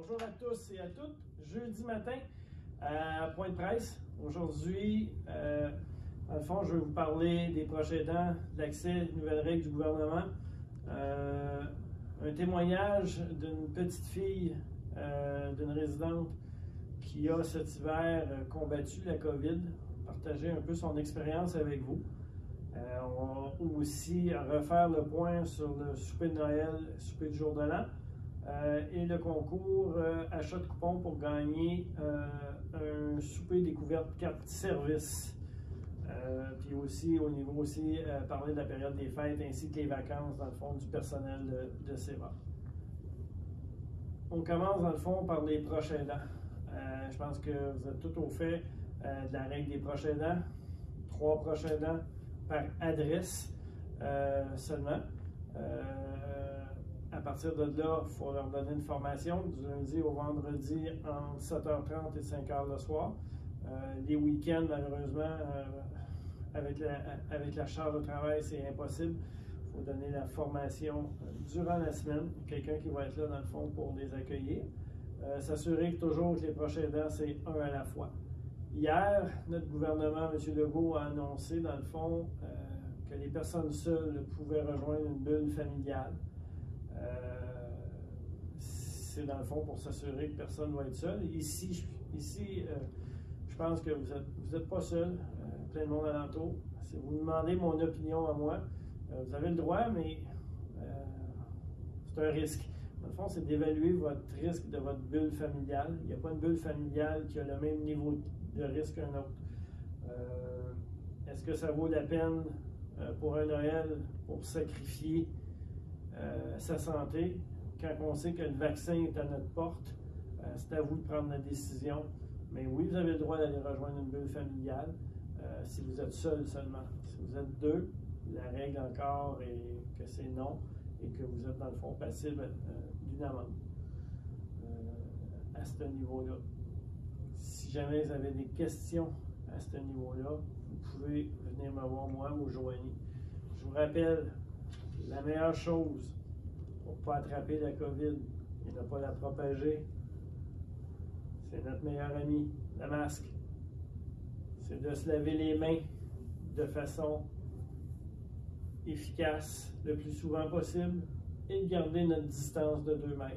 Bonjour à tous et à toutes. Jeudi matin, point de presse. Aujourd'hui, dans le fond, je vais vous parler des proches aidants, de l'accès aux nouvelles règles du gouvernement. Un témoignage d'une petite fille, d'une résidente qui a cet hiver combattu la COVID, partager un peu son expérience avec vous. On va aussi refaire le point sur le souper de Noël, le souper du jour de l'an. Et le concours achat de coupons pour gagner un souper découverte carte service. Puis aussi, au niveau aussi, parler de la période des fêtes ainsi que les vacances, dans le fond, du personnel de CEVA. On commence, dans le fond, par les proches aidants. Je pense que vous êtes tout au fait de la règle des proches aidants. 3 proches aidants par adresse seulement. À partir de là, il faut leur donner une formation du lundi au vendredi entre 7h30 et 5h le soir. Les week-ends, malheureusement, avec la charge de travail, c'est impossible. Il faut donner la formation durant la semaine. Quelqu'un qui va être là, dans le fond, pour les accueillir. S'assurer que toujours que les proches aidants, c'est un à la fois. Hier, notre gouvernement, M. Legault, a annoncé, dans le fond, que les personnes seules pouvaient rejoindre une bulle familiale. C'est dans le fond pour s'assurer que personne ne va être seul. Ici, je pense que vous êtes pas seul, plein de monde alentour. Si vous me demandez mon opinion à moi, vous avez le droit, mais c'est un risque. Dans le fond, c'est d'évaluer votre risque de votre bulle familiale. Il n'y a pas une bulle familiale qui a le même niveau de risque qu'un autre. Est-ce que ça vaut la peine pour un Noël pour sacrifier sa santé, quand on sait que le vaccin est à notre porte? C'est à vous de prendre la décision. Mais oui, vous avez le droit d'aller rejoindre une bulle familiale si vous êtes seul seulement. Si vous êtes 2, la règle encore est que c'est non et que vous êtes dans le fond passible d'une amende à ce niveau-là. Si jamais vous avez des questions à ce niveau-là, vous pouvez venir me voir moi ou Joanie. Je vous rappelle, la meilleure chose pour ne pas attraper la COVID et ne pas la propager, c'est notre meilleur ami, le masque. C'est de se laver les mains de façon efficace le plus souvent possible et de garder notre distance de 2 mètres.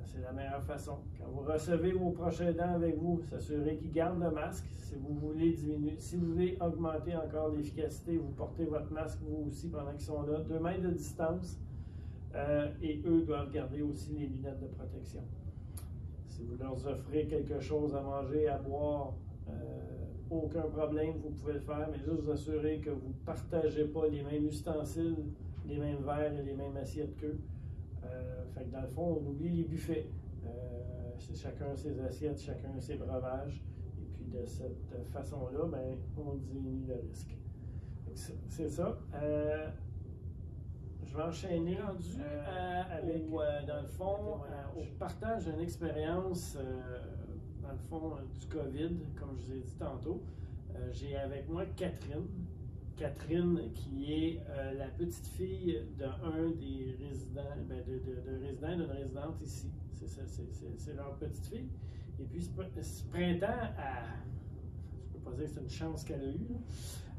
C'est la meilleure façon. Quand vous recevez vos proches aidants avec vous, s'assurez qu'ils gardent le masque. Si vous voulez diminuer, si vous voulez augmenter encore l'efficacité, vous portez votre masque vous aussi pendant qu'ils sont là. 2 mètres de distance. Et eux doivent garder aussi les lunettes de protection. Si vous leur offrez quelque chose à manger, à boire, aucun problème, vous pouvez le faire, mais juste vous assurer que vous ne partagez pas les mêmes ustensiles, les mêmes verres et les mêmes assiettes qu'eux. Fait que dans le fond, on oublie les buffets. C'est chacun ses assiettes, chacun ses breuvages. Et puis de cette façon-là, ben, on diminue le risque. C'est ça. Je vais enchaîner avec, dans le fond, au partage d'une expérience, dans le fond, du COVID, comme je vous ai dit tantôt. J'ai avec moi Catherine. Catherine, qui est la petite fille d'un des résidents, d'un résident et d'une résidente ici. C'est leur petite fille. Et puis, ce printemps, je ne peux pas dire que c'est une chance qu'elle a eue,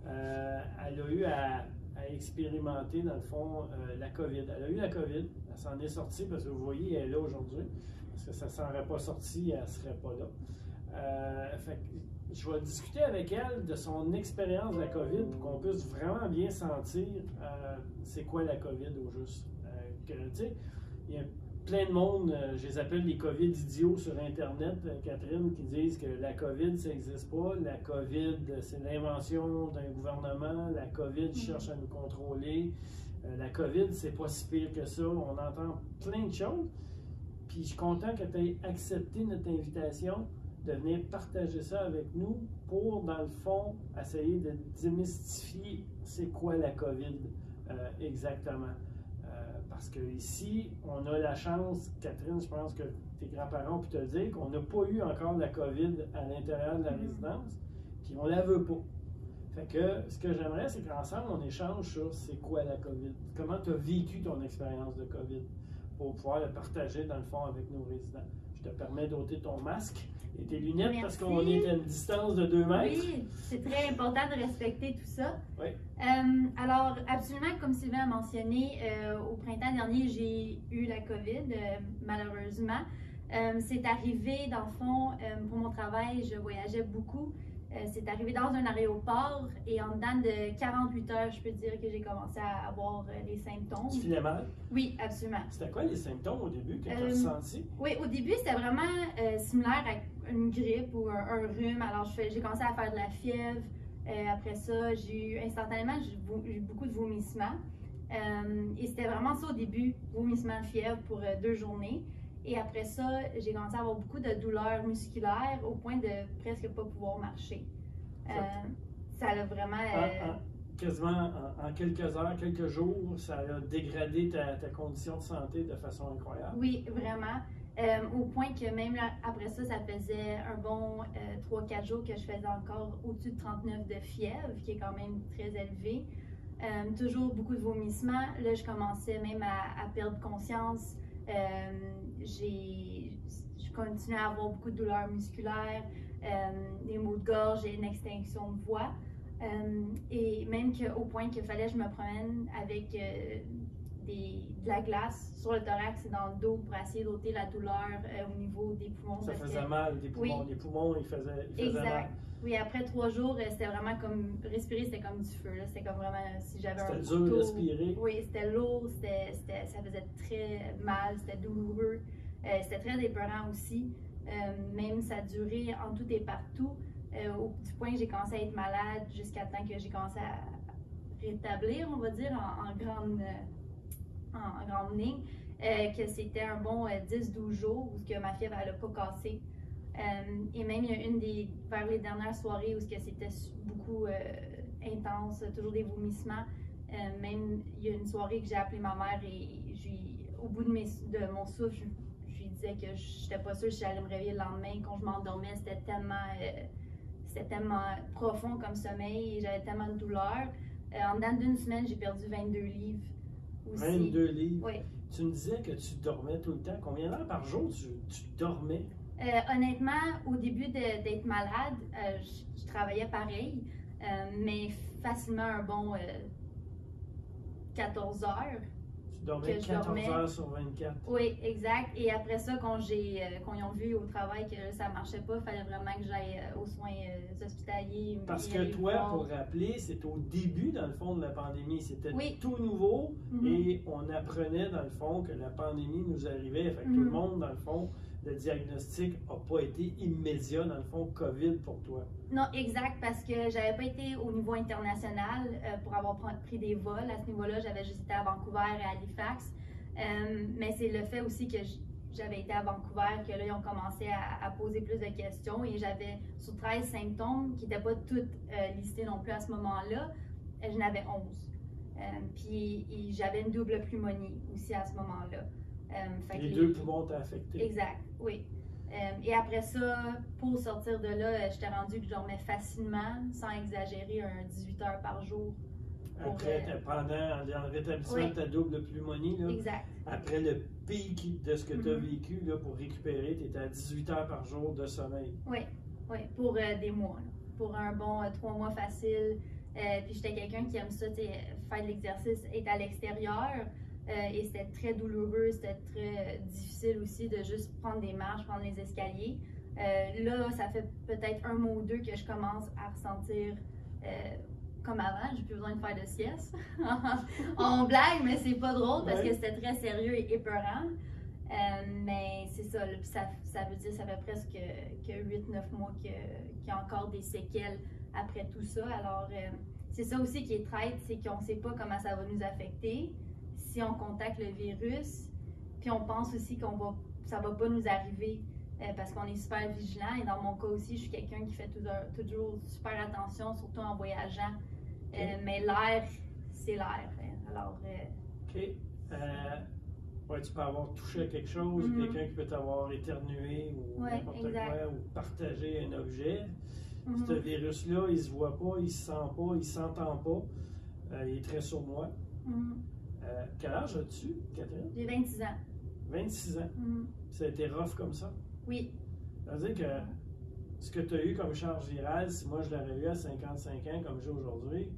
elle a eu à expérimenter, dans le fond, la COVID. Elle a eu la COVID, elle s'en est sortie, parce que vous voyez, elle est là aujourd'hui, parce que ça ne s'en serait pas sorti, elle ne serait pas là. Fait que je vais discuter avec elle de son expérience de la COVID pour qu'on puisse vraiment bien sentir c'est quoi la COVID au juste. Il y a plein de monde, je les appelle les COVID idiots sur Internet, Catherine, qui disent que la COVID, ça n'existe pas. La COVID, c'est l'invention d'un gouvernement. La COVID cherche à nous contrôler. La COVID, c'est pas si pire que ça. On entend plein de choses. Puis je suis content que tu aies accepté notre invitation de venir partager ça avec nous pour, dans le fond, essayer de démystifier c'est quoi la COVID exactement. Parce qu'ici, on a la chance, Catherine, je pense que tes grands-parents ont pu te le dire, qu'on n'a pas eu encore la COVID à l'intérieur de la résidence, puis on ne la veut pas. Fait que ce que j'aimerais, c'est qu'ensemble, on échange sur c'est quoi la COVID. Comment tu as vécu ton expérience de COVID. pour pouvoir le partager, dans le fond, avec nos résidents. Je te permets d'ôter ton masque et tes lunettes. Merci. Parce qu'on est à une distance de 2 mètres. Oui, c'est très important de respecter tout ça. Oui. Alors, absolument, comme Sylvain a mentionné, au printemps dernier, j'ai eu la COVID, malheureusement. C'est arrivé, dans le fond, pour mon travail, je voyageais beaucoup. C'est arrivé dans un aéroport et en dedans de 48 heures, je peux dire que j'ai commencé à avoir les symptômes. Tu filais mal? Oui, absolument. C'était quoi les symptômes au début que tu as ressentis? Oui, au début, c'était vraiment similaire à une grippe ou un rhume. Alors, j'ai commencé à faire de la fièvre. Après ça, instantanément, j'ai eu beaucoup de vomissements. Et c'était vraiment ça au début, vomissement de fièvre pour 2 journées. Et après ça, j'ai commencé à avoir beaucoup de douleurs musculaires au point de presque pas pouvoir marcher. Ça a vraiment... Quasiment en quelques heures, quelques jours, ça a dégradé ta condition de santé de façon incroyable. Oui, vraiment. Au point que même là, après ça, ça faisait un bon 3-4 jours que je faisais encore au-dessus de 39 de fièvre, qui est quand même très élevé. Toujours beaucoup de vomissements. Là, je commençais même à perdre conscience. Je continuais à avoir beaucoup de douleurs musculaires, des maux de gorge et une extinction de voix. Et même au point qu'il fallait que je me promène avec de la glace sur le thorax et dans le dos pour essayer d'ôter la douleur au niveau des poumons. Ça faisait mal, des poumons. Oui. Les poumons, ils faisaient mal. Oui, après 3 jours, c'était vraiment comme respirer, c'était comme du feu. C'était comme vraiment si j'avais un couteau. C'était dur de respirer. Oui, c'était lourd, ça faisait très mal, c'était douloureux. C'était très épeurant aussi. Même ça a duré en tout et partout. Du point que j'ai commencé à être malade jusqu'à temps que j'ai commencé à rétablir, on va dire, en grande ligne, que c'était un bon 10-12 jours où que ma fièvre n'a pas cassé. Et même il y a vers les dernières soirées où c'était beaucoup intense, toujours des vomissements. Même il y a une soirée que j'ai appelé ma mère et au bout de mon souffle, je lui disais que je n'étais pas sûre si j'allais me réveiller le lendemain. Quand je m'endormais, c'était tellement profond comme sommeil et j'avais tellement de douleur. En dedans d'une semaine, j'ai perdu 22 livres aussi. 22 livres? Oui. Tu me disais que tu dormais tout le temps. Combien d'heures par jour tu dormais? Honnêtement, au début d'être malade, je travaillais pareil, mais facilement un bon 14 heures. Tu dormais 14 heures sur 24. Oui, exact. Et après ça, quand ils ont vu au travail que ça ne marchait pas, il fallait vraiment que j'aille aux soins hospitaliers. Parce que toi, pour rappeler, c'est au début, dans le fond, de la pandémie. C'était tout nouveau et on apprenait, dans le fond, que la pandémie nous arrivait. Fait que tout le monde, dans le fond, le diagnostic n'a pas été immédiat, dans le fond, COVID pour toi. Non, exact, parce que j'avais pas été au niveau international pour avoir pris des vols. À ce niveau-là, j'avais juste été à Vancouver et à Halifax. Mais c'est le fait aussi que j'avais été à Vancouver que là, ils ont commencé à poser plus de questions et j'avais sur 13 symptômes qui n'étaient pas toutes listés non plus à ce moment-là, j'en avais 11. Puis j'avais une double pneumonie aussi à ce moment-là. Les 2 poumons t'ont affecté. Exact, oui. Et après ça, pour sortir de là, j'étais rendue que je dormais facilement, sans exagérer, 18 heures par jour. Pendant le rétablissement de ta double pneumonie, là, exact. Après le pic de ce que tu as vécu là, pour récupérer, tu étais à 18 heures par jour de sommeil. Oui, pour des mois. Là. Pour un bon 3 mois facile. Puis j'étais quelqu'un qui aime ça, faire de l'exercice, être à l'extérieur. Et c'était très douloureux, c'était très difficile aussi de juste prendre des marches, prendre les escaliers. Là, ça fait peut-être 1 mois ou 2 que je commence à ressentir comme avant, j'ai plus besoin de faire de sieste. On blague, mais c'est pas drôle parce que c'était très sérieux et épeurant. Mais c'est ça, là, ça veut dire ça fait presque que 8-9 mois qu'il y a encore des séquelles après tout ça. Alors, c'est ça aussi qui est traite, c'est qu'on ne sait pas comment ça va nous affecter si on contacte le virus. Puis on pense aussi ça va pas nous arriver parce qu'on est super vigilant. Et dans mon cas aussi, je suis quelqu'un qui fait toujours super attention, surtout en voyageant. Mais l'air, c'est l'air. Alors. OK. Ouais, tu peux avoir touché à quelque chose, quelqu'un qui peut t'avoir éternué ou n'importe quoi, ou partagé un objet. Ce virus-là, il ne se voit pas, il ne se sent pas, il ne s'entend pas. Il est très sournois. Quel âge as-tu, Catherine? J'ai 26 ans. 26 ans. Ça a été rough comme ça. Oui. C'est-à-dire que ce que tu as eu comme charge virale, si moi je l'avais eu à 55 ans comme j'ai aujourd'hui,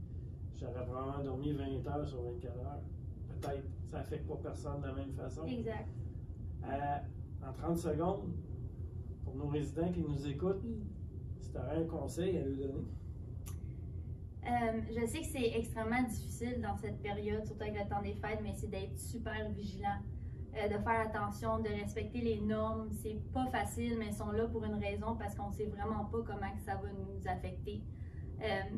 j'aurais probablement dormi 20 heures sur 24 heures. Peut-être. Ça n'affecte pas personne de la même façon. Exact. En 30 secondes, pour nos résidents qui nous écoutent, si tu aurais un conseil à lui donner? Je sais que c'est extrêmement difficile dans cette période, surtout avec le temps des fêtes, mais c'est d'être super vigilant, de faire attention, de respecter les normes. C'est pas facile, mais ils sont là pour une raison parce qu'on sait vraiment pas comment que ça va nous affecter.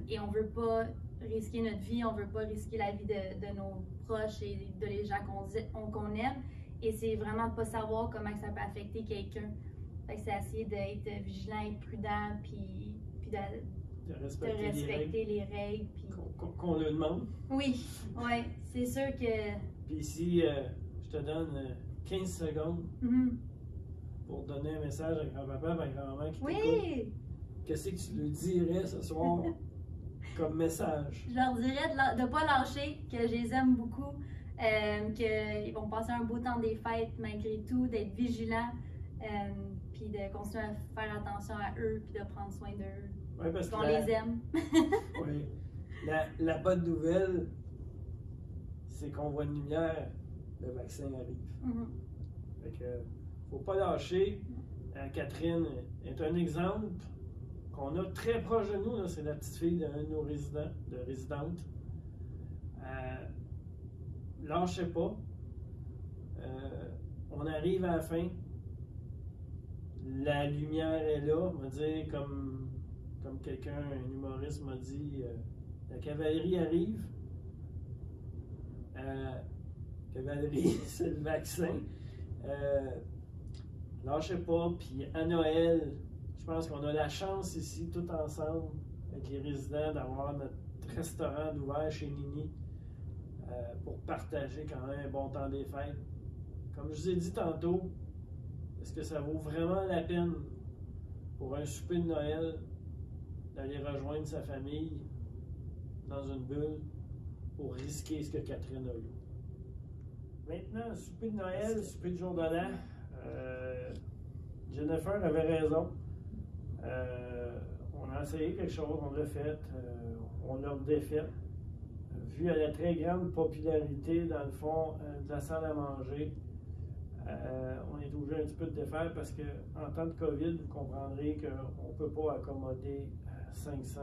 Et on veut pas risquer notre vie, on veut pas risquer la vie de nos proches et de les gens qu'on aime. Et c'est vraiment de pas savoir comment que ça peut affecter quelqu'un. Fait que c'est essayer d'être vigilant, être prudent, puis de respecter les règles. Qu'on le demande. Oui, c'est sûr que... Puis si je te donne 15 secondes pour donner un message à grand-papa et à grand-maman qui t'écoute, qu'est-ce que tu lui dirais ce soir comme message? Je leur dirais de ne pas lâcher, que je les aime beaucoup, qu'ils vont passer un beau temps des fêtes malgré tout, d'être vigilants, puis de continuer à faire attention à eux, puis de prendre soin d'eux. Oui, parce qu'on les aime. Oui. La bonne nouvelle, c'est qu'on voit une lumière, le vaccin arrive. Fait que, faut pas lâcher. Catherine est un exemple qu'on a très proche de nous. C'est la petite fille d'un de nos résidentes. Lâchez pas. On arrive à la fin. La lumière est là. On va dire comme quelqu'un, un humoriste m'a dit, la cavalerie arrive. Cavalerie, c'est le vaccin. Lâchez pas. Puis à Noël, je pense qu'on a la chance ici, tout ensemble, avec les résidents, d'avoir notre restaurant ouvert chez Nini pour partager quand même un bon temps des fêtes. Comme je vous ai dit tantôt, est-ce que ça vaut vraiment la peine pour un souper de Noël d'aller rejoindre sa famille dans une bulle pour risquer ce que Catherine a eu? Maintenant, souper de Noël, souper de jour de l'an, Jennifer avait raison. On a essayé quelque chose, on l'a fait, on l'a défait. Vu à la très grande popularité, dans le fond, de la salle à manger, on est obligé un petit peu de défaire parce qu'en temps de COVID, vous comprendrez qu'on ne peut pas accommoder 500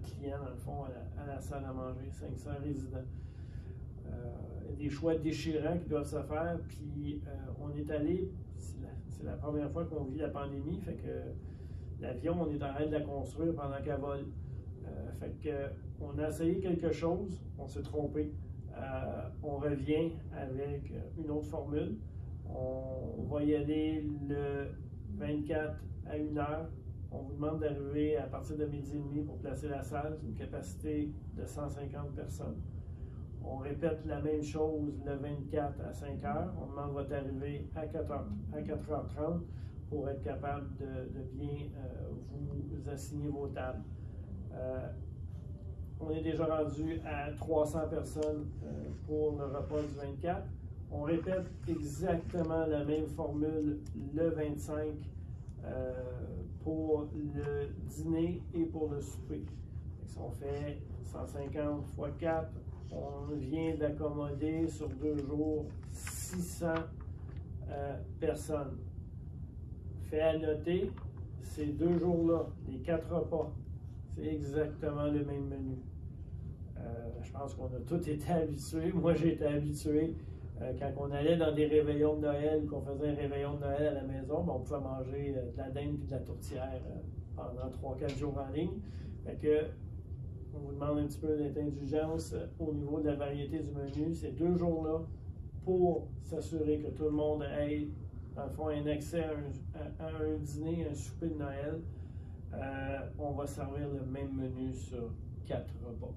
clients, dans le fond, à la salle à manger, 500 résidents. Il y a des choix déchirants qui doivent se faire, puis on est allé, c'est la première fois qu'on vit la pandémie, fait que l'avion, on est en train de la construire pendant qu'elle vole. Fait que on a essayé quelque chose, on s'est trompé. On revient avec une autre formule. On va y aller le 24 à 1h. On vous demande d'arriver à partir de 12h30 pour placer la salle. C'est une capacité de 150 personnes. On répète la même chose le 24 à 5h. On demande votre arrivée à 4h30 pour être capable de bien vous assigner vos tables. On est déjà rendu à 300 personnes pour le repas du 24. On répète exactement la même formule le 25 pour le dîner et pour le souper. Si on fait 150 x 4, on vient d'accommoder sur 2 jours 600 personnes. Fait à noter, ces 2 jours-là, les 4 repas, c'est exactement le même menu. Je pense qu'on a tous été habitués. Moi, j'ai été habitué. Quand on allait dans des réveillons de Noël, qu'on faisait un réveillon de Noël à la maison, on pouvait manger de la dinde et de la tourtière pendant 3-4 jours en ligne. Fait que, on vous demande un petit peu d'indulgence au niveau de la variété du menu. Ces 2 jours-là, pour s'assurer que tout le monde ait, dans le fond, un accès à un dîner, un souper de Noël, on va servir le même menu sur 4 repas.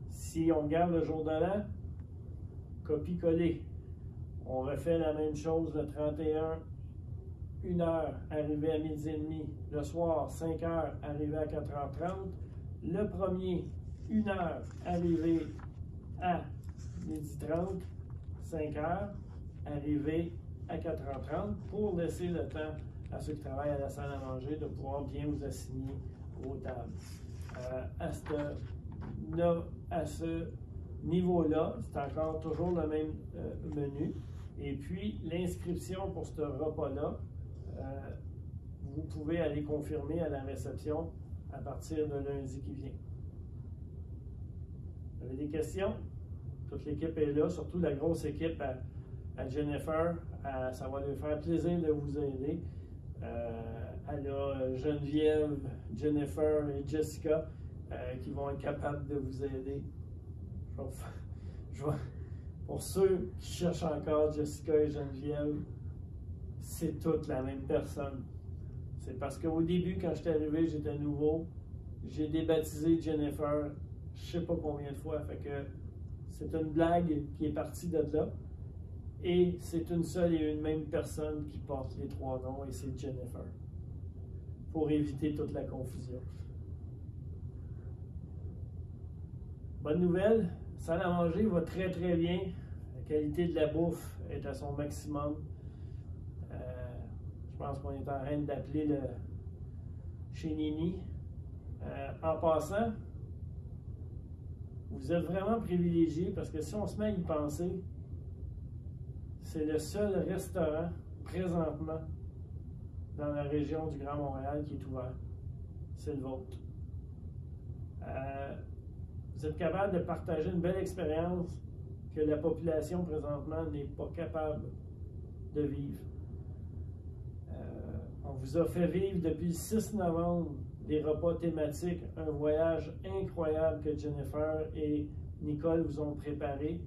Si on regarde le jour de l'an, copie-coller. On refait la même chose le 31, 1h, arrivé à 12h30. Le soir, 5h, arrivé à 4h30. Le premier, 1h, arrivé à 12h30. 5 heures, arriver à 4h30 pour laisser le temps à ceux qui travaillent à la salle à manger de pouvoir bien vous assigner aux tables. À ce niveau-là, c'est encore toujours le même menu. Et puis, l'inscription pour ce repas-là, vous pouvez aller confirmer à la réception à partir de lundi qui vient. Vous avez des questions? Toute l'équipe est là, surtout la grosse équipe à Jennifer. Ça va lui faire plaisir de vous aider. Elle a Geneviève, Jennifer et Jessica qui vont être capables de vous aider. Pour ceux qui cherchent encore Jessica et Geneviève, c'est toute la même personne. C'est parce qu'au début, quand je suis arrivé, j'étais nouveau. J'ai débaptisé Jennifer, je ne sais pas combien de fois. Fait que c'est une blague qui est partie de là. Et c'est une seule et une même personne qui porte les 3 noms, et c'est Jennifer. Pour éviter toute la confusion. Bonne nouvelle, salle à manger va très très bien. La qualité de la bouffe est à son maximum. Je pense qu'on est en train d'appeler le chez Nini. En passant, vous êtes vraiment privilégiés parce que si on se met à y penser, c'est le seul restaurant présentement dans la région du Grand Montréal qui est ouvert. C'est le vôtre. Vous êtes capable de partager une belle expérience que la population présentement n'est pas capable de vivre. On vous a fait vivre depuis le 6 novembre des repas thématiques, un voyage incroyable que Jennifer et Nicole vous ont préparé.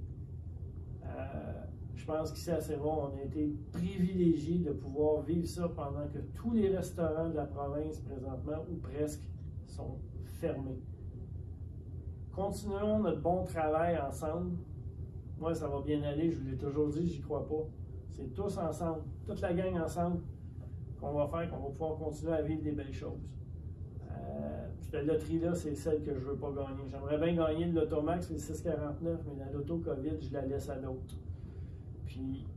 Je pense qu'ici à Sévon, on a été privilégiés de pouvoir vivre ça pendant que tous les restaurants de la province présentement, ou presque, sont fermés. Continuons notre bon travail ensemble. Moi, ça va bien aller, je vous l'ai toujours dit, j'y crois pas. C'est tous ensemble, toute la gang ensemble, qu'on va faire, qu'on va pouvoir continuer à vivre des belles choses. Cette loterie-là, c'est celle que je ne veux pas gagner. J'aimerais bien gagner le Lotomax, le 649, mais la Loto COVID, je la laisse à l'autre. Puis,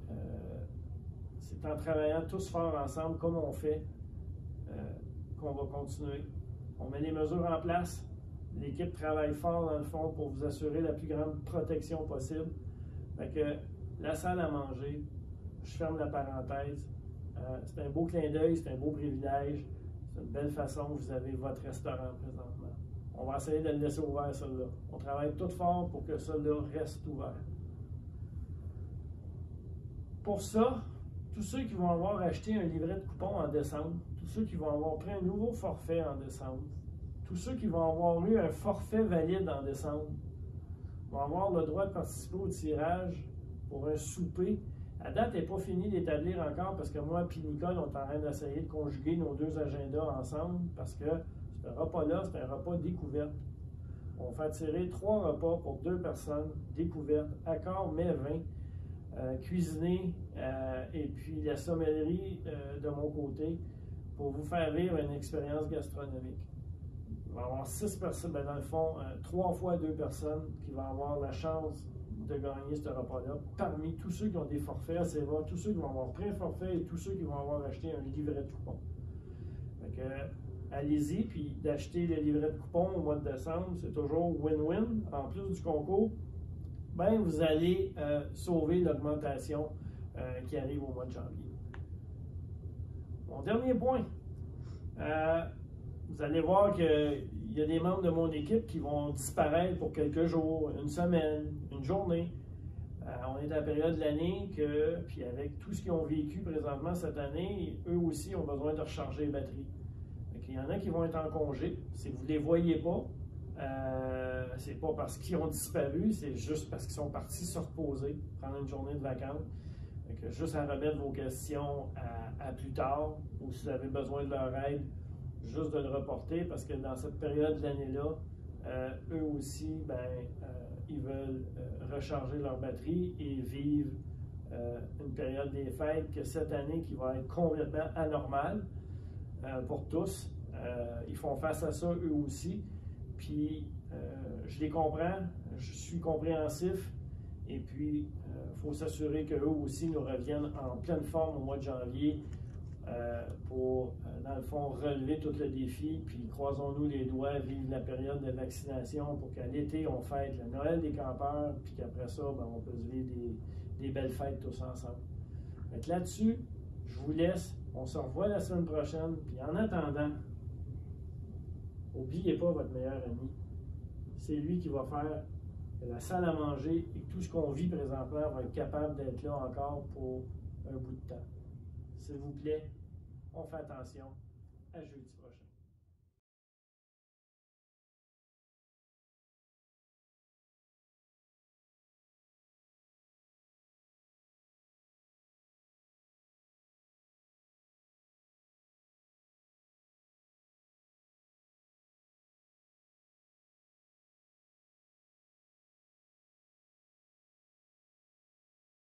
c'est en travaillant tous fort ensemble, comme on fait, qu'on va continuer. On met les mesures en place. L'équipe travaille fort, dans le fond, pour vous assurer la plus grande protection possible. Fait que la salle à manger, je ferme la parenthèse. C'est un beau clin d'œil, c'est un beau privilège. C'est une belle façon que vous avez votre restaurant présentement. On va essayer de le laisser ouvert, celui-là. On travaille tout fort pour que celui-là reste ouvert. Pour ça, tous ceux qui vont avoir acheté un livret de coupons en décembre, tous ceux qui vont avoir pris un nouveau forfait en décembre, tous ceux qui vont avoir eu un forfait valide en décembre, vont avoir le droit de participer au tirage pour un souper. La date n'est pas finie d'établir encore parce que moi et Nicole, on est en train d'essayer de conjuguer nos 2 agendas ensemble parce que ce repas-là, c'est un repas découverte. On fait tirer 3 repas pour 2 personnes découvertes, accord mets vin, cuisiné et puis la sommellerie de mon côté pour vous faire vivre une expérience gastronomique. Il va y avoir 6 personnes, dans le fond, 3 fois 2 personnes qui vont avoir la chance de gagner ce repas-là, parmi tous ceux qui ont des forfaits à CEVA, tous ceux qui vont avoir pris un forfait et tous ceux qui vont avoir acheté un livret de coupons. Fait que, allez-y, puis d'acheter le livret de coupons au mois de décembre, c'est toujours win-win. En plus du concours, ben, vous allez sauver l'augmentation qui arrive au mois de janvier. Mon dernier point, vous allez voir qu'il y a des membres de mon équipe qui vont disparaître pour quelques jours, une semaine, une journée. On est à la période de l'année que, puis avec tout ce qu'ils ont vécu présentement cette année, eux aussi ont besoin de recharger les batteries. Il y en a qui vont être en congé. Si vous ne les voyez pas, c'est pas parce qu'ils ont disparu, c'est juste parce qu'ils sont partis se reposer, prendre une journée de vacances. Juste à remettre vos questions à plus tard, ou si vous avez besoin de leur aide, juste de le reporter, parce que dans cette période de l'année-là, eux aussi, ils veulent recharger leur batterie et vivre une période des fêtes que cette année qui va être complètement anormale pour tous. Ils font face à ça eux aussi. Puis, je les comprends, je suis compréhensif Et puis, il faut s'assurer qu'eux aussi nous reviennent en pleine forme au mois de janvier pour, dans le fond, relever tout le défi. Puis, croisons-nous les doigts, vivre la période de vaccination pour qu'à l'été, on fête le Noël des campeurs, puis qu'après ça, ben, on peut se vivre des belles fêtes tous ensemble. Donc là-dessus, je vous laisse. On se revoit la semaine prochaine. Puis en attendant, n'oubliez pas votre meilleur ami. C'est lui qui va faire la salle à manger et tout ce qu'on vit présentement va être capable d'être là encore pour un bout de temps. S'il vous plaît, on fait attention. À jeudi.